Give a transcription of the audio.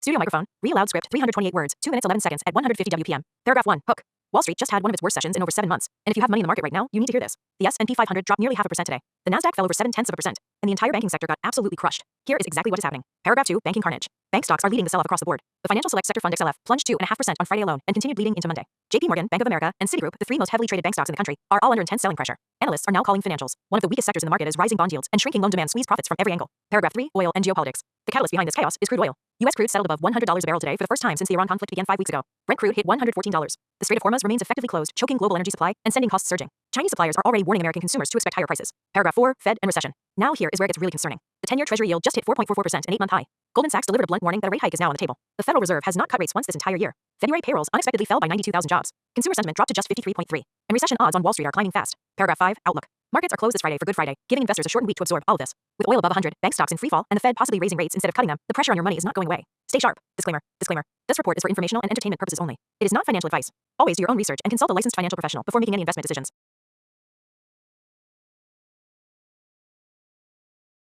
Studio microphone. Read aloud script. 328 words. 2 minutes 11 seconds at 150 WPM. Paragraph 1. Hook. Wall Street just had one of its worst sessions in over 7 months, and if you have money in the market right now, you need to hear this. The S&P 500 dropped nearly 0.5% today. The Nasdaq fell over 0.7%, and the entire banking sector got absolutely crushed. Here is exactly what is happening. Paragraph 2. Banking carnage. Bank stocks are leading the sell-off across the board. The financial select sector fund XLF plunged 2.5% on Friday alone and continued bleeding into Monday. JPMorgan, Bank of America, and Citigroup, the 3 most heavily traded bank stocks in the country, are all under intense selling pressure. Analysts are now calling financials one of the weakest sectors in the market as rising bond yields and shrinking loan demand squeeze profits from every angle. Paragraph 3. Oil and geopolitics. The catalyst behind this chaos is crude oil. U.S. crude settled above $100 a barrel today for the first time since the Iran conflict began 5 weeks ago. Brent crude hit $114. The Strait of Hormuz remains effectively closed, choking global energy supply and sending costs surging. Chinese suppliers are already warning American consumers to expect higher prices. Paragraph 4. Fed and recession. Now here is where it gets really concerning. The 10-year Treasury yield just hit 4.44%, an 8-month high. Goldman Sachs delivered a blunt warning that a rate hike is now on the table. The Federal Reserve has not cut rates once this entire year. February payrolls unexpectedly fell by 92,000 jobs. Consumer sentiment dropped to just 53.3, and recession odds on Wall Street are climbing fast. Paragraph 5. Outlook. Markets are closed this Friday for Good Friday, giving investors a shortened week to absorb all of this. With oil above 100, bank stocks in freefall, and the Fed possibly raising rates instead of cutting them, the pressure on your money is not going away. Stay sharp. Disclaimer. Disclaimer. This report is for informational and entertainment purposes only. It is not financial advice. Always do your own research and consult a licensed financial professional before making any investment decisions.